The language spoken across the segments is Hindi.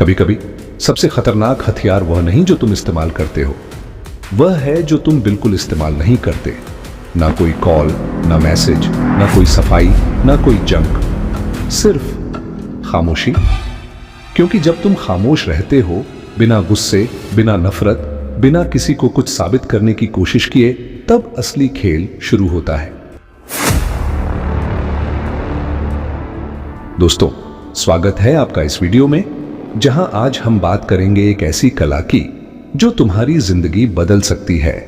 कभी कभी सबसे खतरनाक हथियार वह नहीं जो तुम इस्तेमाल करते हो, वह है जो तुम बिल्कुल इस्तेमाल नहीं करते। ना कोई कॉल, ना मैसेज, ना कोई सफाई, ना कोई जंक, सिर्फ खामोशी। क्योंकि जब तुम खामोश रहते हो, बिना गुस्से, बिना नफरत, बिना किसी को कुछ साबित करने की कोशिश किए, तब असली खेल शुरू होता है। दोस्तों, स्वागत है आपका इस वीडियो में, जहां आज हम बात करेंगे एक ऐसी कला की जो तुम्हारी जिंदगी बदल सकती है।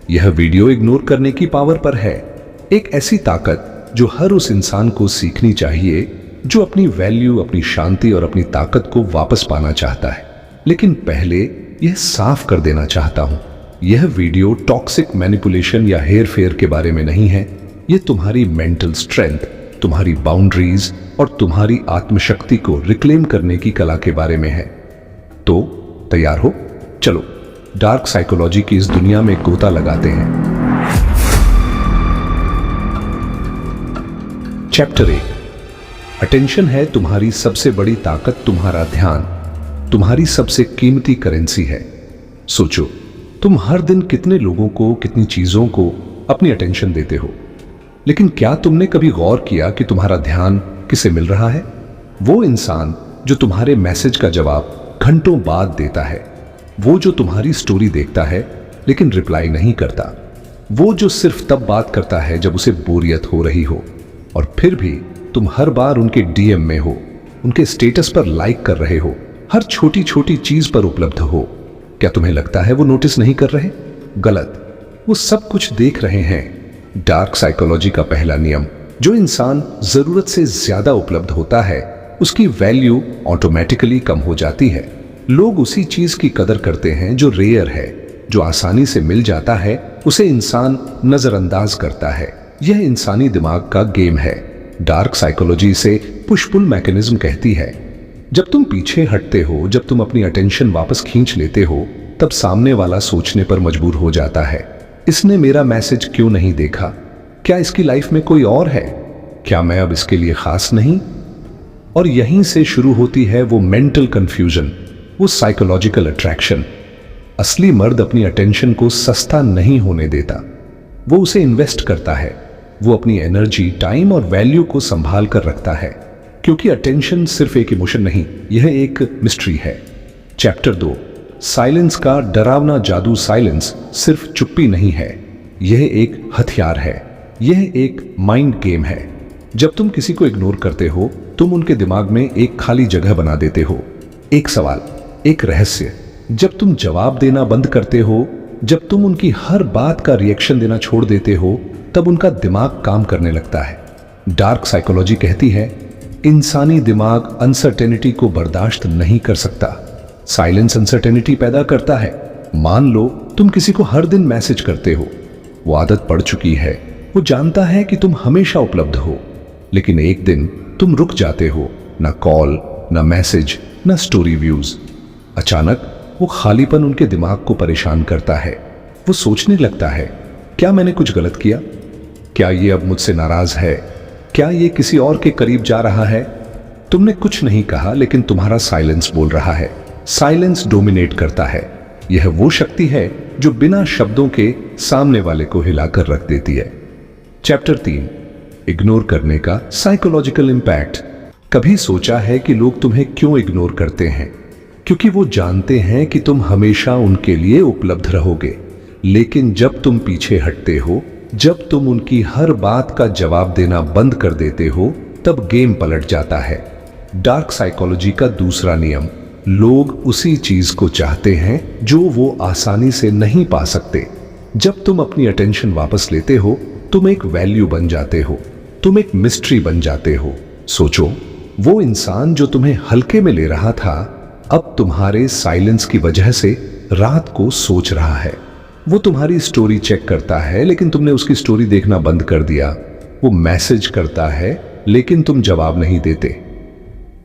यह वीडियो इग्नोर करने की पावर पर है, एक ऐसी ताकत जो हर उस इंसान को सीखनी चाहिए जो अपनी वैल्यू, अपनी शांति और अपनी ताकत को वापस पाना चाहता है। लेकिन पहले यह साफ कर देना चाहता हूं, यह वीडियो टॉक्सिक मैनिपुलेशन या हेर फेर के बारे में नहीं है। यह तुम्हारी मेंटल स्ट्रेंथ, तुम्हारी बाउंड्रीज और तुम्हारी आत्मशक्ति को रिक्लेम करने की कला के बारे में है। तो तैयार हो? चलो डार्क साइकोलॉजी की इस दुनिया में गोता लगाते हैं। चैप्टर 1। अटेंशन है तुम्हारी सबसे बड़ी ताकत। तुम्हारा ध्यान तुम्हारी सबसे कीमती करेंसी है। सोचो, तुम हर दिन कितने लोगों को, कितनी चीजों को अपनी अटेंशन देते हो, लेकिन क्या तुमने कभी गौर किया कि तुम्हारा ध्यान किसे मिल रहा है? वो इंसान जो तुम्हारे मैसेज का जवाब घंटों बाद देता है, वो जो तुम्हारी स्टोरी देखता है लेकिन रिप्लाई नहीं करता, वो जो सिर्फ तब बात करता है जब उसे बोरियत हो रही हो, और फिर भी तुम हर बार उनके डीएम में हो, उनके स्टेटस पर लाइक कर रहे हो, हर छोटी छोटी चीज पर उपलब्ध हो। क्या तुम्हें लगता है वो नोटिस नहीं कर रहे? गलत, वो सब कुछ देख रहे हैं। डार्क साइकोलॉजी का पहला नियम, जो इंसान जरूरत से ज्यादा उपलब्ध होता है, उसकी वैल्यू ऑटोमेटिकली कम हो जाती है। लोग उसी चीज की कदर करते हैं जो रेयर है, जो आसानी से मिल जाता है, उसे इंसान नजरअंदाज करता है। यह इंसानी दिमाग का गेम है। डार्क साइकोलॉजी से पुश पुल मैकेनिज्म कहती है। जब तुम पीछे हटते हो, जब तुम अपनी अटेंशन वापस खींच लेते हो, तब सामने वाला सोचने पर मजबूर हो जाता है, इसने मेरा मैसेज क्यों नहीं देखा? क्या इसकी लाइफ में कोई और है? क्या मैं अब इसके लिए खास नहीं? और यहीं से शुरू होती है वो मेंटल कंफ्यूजन, वो साइकोलॉजिकल अट्रैक्शन। असली मर्द अपनी अटेंशन को सस्ता नहीं होने देता, वो उसे इन्वेस्ट करता है। वो अपनी एनर्जी, टाइम और वैल्यू को संभाल कर रखता है, क्योंकि अटेंशन सिर्फ एक इमोशन नहीं, यह एक मिस्ट्री है। चैप्टर 2। साइलेंस का डरावना जादू। साइलेंस सिर्फ चुप्पी नहीं है, यह एक हथियार है, यह एक माइंड गेम है। जब तुम किसी को इग्नोर करते हो, तुम उनके दिमाग में एक खाली जगह बना देते हो, एक सवाल, एक रहस्य। जब तुम जवाब देना बंद करते हो, जब तुम उनकी हर बात का रिएक्शन देना छोड़ देते हो, तब उनका दिमाग काम करने लगता है। डार्क साइकोलॉजी कहती है, इंसानी दिमाग अनसर्टेनिटी को बर्दाश्त नहीं कर सकता। साइलेंस अनसर्टेनिटी पैदा करता है। मान लो तुम किसी को हर दिन मैसेज करते हो, वो आदत पड़ चुकी है, वो जानता है कि तुम हमेशा उपलब्ध हो, लेकिन एक दिन तुम रुक जाते हो, ना कॉल, ना मैसेज, ना स्टोरी व्यूज। अचानक वो खालीपन उनके दिमाग को परेशान करता है। वो सोचने लगता है, क्या मैंने कुछ गलत किया? क्या ये अब मुझसे नाराज है? क्या ये किसी और के करीब जा रहा है? तुमने कुछ नहीं कहा, लेकिन तुम्हारा साइलेंस बोल रहा है। साइलेंस डोमिनेट करता है। यह वो शक्ति है जो बिना शब्दों के सामने वाले को हिलाकर रख देती है। चैप्टर 3। इग्नोर करने का साइकोलॉजिकल इंपैक्ट। कभी सोचा है कि लोग तुम्हें क्यों इग्नोर करते हैं? क्योंकि वो जानते हैं कि तुम हमेशा उनके लिए उपलब्ध रहोगे। लेकिन जब तुम पीछे हटते हो, जब तुम उनकी हर बात का जवाब देना बंद कर देते हो, तब गेम पलट जाता है। डार्क साइकोलॉजी का दूसरा नियम, लोग उसी चीज को चाहते हैं जो वो आसानी से नहीं पा सकते। जब तुम अपनी अटेंशन वापस लेते हो, तुम एक वैल्यू बन जाते हो, तुम एक मिस्ट्री बन जाते हो। सोचो, वो इंसान जो तुम्हें हल्के में ले रहा था, अब तुम्हारे साइलेंस की वजह से रात को सोच रहा है। वो तुम्हारी स्टोरी चेक करता है, लेकिन तुमने उसकी स्टोरी देखना बंद कर दिया। वो मैसेज करता है, लेकिन तुम जवाब नहीं देते।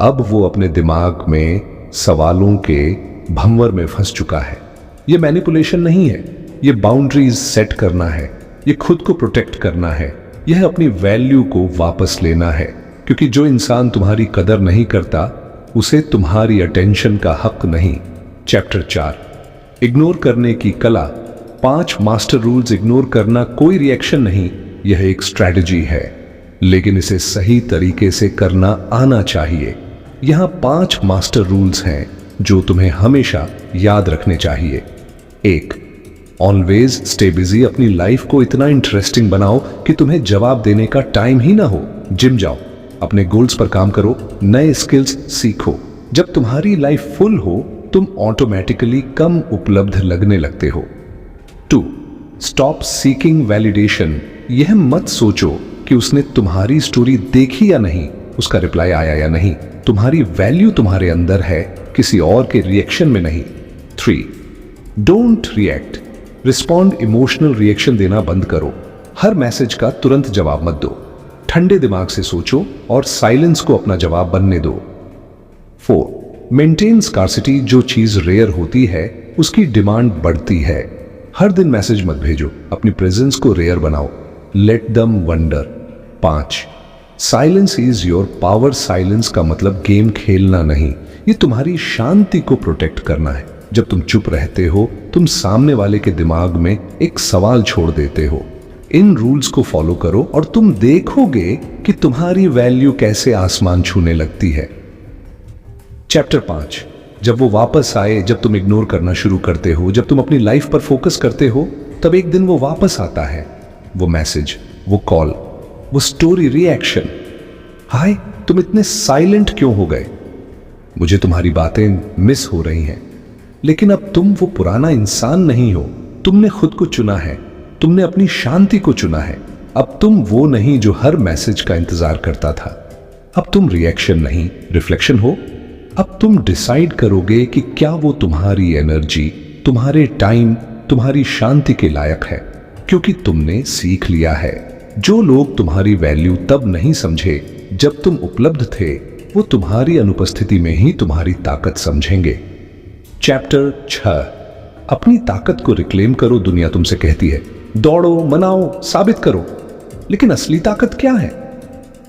अब वो अपने दिमाग में सवालों के भंवर में फंस चुका है। ये मैनिपुलेशन नहीं है, ये बाउंड्रीज सेट करना है, ये खुद को प्रोटेक्ट करना है, यह अपनी वैल्यू को वापस लेना है। क्योंकि जो इंसान तुम्हारी कदर नहीं करता, उसे तुम्हारी अटेंशन का हक नहीं। चैप्टर 4, इग्नोर करने की कला। 5 मास्टर रूल्स। इग्नोर करना कोई रिएक्शन नहीं, यह एक स्ट्रैटेजी है, लेकिन इसे सही तरीके से करना आना चाहिए। यहां 5 मास्टर रूल्स हैं जो तुम्हें हमेशा याद रखने चाहिए। 1, ऑलवेज स्टे बिजी। अपनी लाइफ को इतना इंटरेस्टिंग बनाओ कि तुम्हें जवाब देने का टाइम ही ना हो। जिम जाओ, अपने गोल्स पर काम करो, नए स्किल्स सीखो। जब तुम्हारी लाइफ फुल हो, तुम ऑटोमेटिकली कम उपलब्ध लगने लगते हो। 2, स्टॉप सीकिंग वैलिडेशन। यह मत सोचो कि उसने तुम्हारी स्टोरी देखी या नहीं, उसका रिप्लाई आया या नहीं। तुम्हारी वैल्यू तुम्हारे अंदर है, किसी और के रिएक्शन में नहीं। 3, don't react, respond. Emotional reaction देना बंद करो। हर मैसेज का तुरंत जवाब मत दो। ठंडे दिमाग से सोचो और साइलेंस को अपना जवाब बनने दो। 4, मेंटेन स्कार्सिटी। जो चीज रेयर होती है उसकी डिमांड बढ़ती है। हर दिन मैसेज मत भेजो, अपनी प्रेजेंस को रेयर बनाओ। Let them wonder. 5, silence is your power. Silence का मतलब गेम खेलना नहीं, ये तुम्हारी शांति को प्रोटेक्ट करना है। जब तुम चुप रहते हो, तुम सामने वाले के दिमाग में एक सवाल छोड़ देते हो। इन रूल्स को फॉलो करो और तुम देखोगे कि तुम्हारी वैल्यू कैसे आसमान छूने लगती है। चैप्टर 5, जब वो वापस आए। जब तुम इग्नोर करना शुरू करते हो, जब तुम अपनी लाइफ पर फोकस करते हो, तब एक दिन वो वापस आता है। वो मैसेज, वो कॉल, वो स्टोरी, रिएक्शन। हाय, तुम इतने साइलेंट क्यों हो गए? मुझे तुम्हारी बातें मिस हो रही हैं। लेकिन अब तुम वो पुराना इंसान नहीं हो। तुमने खुद को चुना है, तुमने अपनी शांति को चुना है। अब तुम वो नहीं जो हर मैसेज का इंतजार करता था। अब तुम रिएक्शन नहीं, रिफ्लेक्शन हो। अब तुम डिसाइड करोगे कि क्या वो तुम्हारी एनर्जी, तुम्हारे टाइम, तुम्हारी शांति के लायक है, क्योंकि तुमने सीख लिया है। जो लोग तुम्हारी वैल्यू तब नहीं समझे जब तुम उपलब्ध थे, वो तुम्हारी अनुपस्थिति में ही तुम्हारी ताकत समझेंगे। चैप्टर 6, अपनी ताकत को रिक्लेम करो। दुनिया तुमसे कहती है दौड़ो, मनाओ, साबित करो, लेकिन असली ताकत क्या है?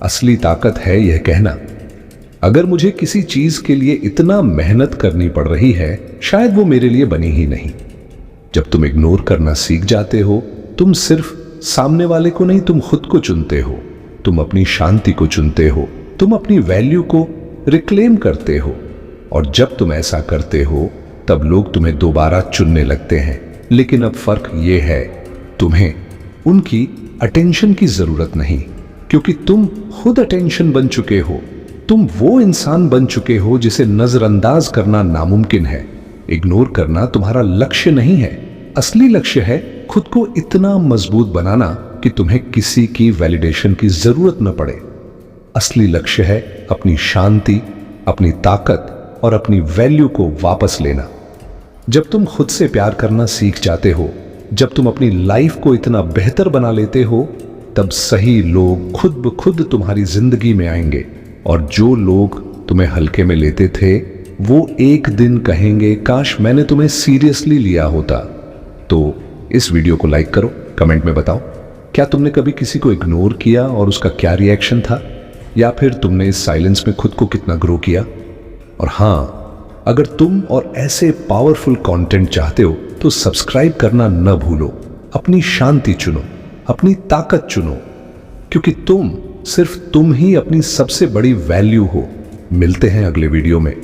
असली ताकत है यह कहना, अगर मुझे किसी चीज के लिए इतना मेहनत करनी पड़ रही है, शायद वो मेरे लिए बनी ही नहीं। जब तुम इग्नोर करना सीख जाते हो, तुम सिर्फ सामने वाले को नहीं, तुम खुद को चुनते हो। तुम अपनी शांति को चुनते हो, तुम अपनी वैल्यू को रिक्लेम करते हो। और जब तुम ऐसा करते हो, तब लोग तुम्हें दोबारा चुनने लगते हैं। लेकिन अब फर्क यह है, तुम्हें उनकी अटेंशन की जरूरत नहीं, क्योंकि तुम खुद अटेंशन बन चुके हो। तुम वो इंसान बन चुके हो जिसे नजरअंदाज करना नामुमकिन है। इग्नोर करना तुम्हारा लक्ष्य नहीं है। असली लक्ष्य है खुद को इतना मजबूत बनाना कि तुम्हें किसी की वैलिडेशन की जरूरत न पड़े। असली लक्ष्य है अपनी शांति, अपनी ताकत और अपनी वैल्यू को वापस लेना। जब तुम खुद से प्यार करना सीख जाते हो, जब तुम अपनी लाइफ को इतना बेहतर बना लेते हो, तब सही लोग खुद ब खुद तुम्हारी जिंदगी में आएंगे। और जो लोग तुम्हें हल्के में लेते थे, वो एक दिन कहेंगे काश मैंने तुम्हें सीरियसली लिया होता। तो इस वीडियो को लाइक करो, कमेंट में बताओ क्या तुमने कभी किसी को इग्नोर किया और उसका क्या रिएक्शन था, या फिर तुमने इस साइलेंस में खुद को कितना ग्रो किया। और हाँ, अगर तुम और ऐसे पावरफुल कंटेंट चाहते हो तो सब्सक्राइब करना न भूलो। अपनी शांति चुनो, अपनी ताकत चुनो, क्योंकि सिर्फ तुम ही अपनी सबसे बड़ी वैल्यू हो। मिलते हैं अगले वीडियो में।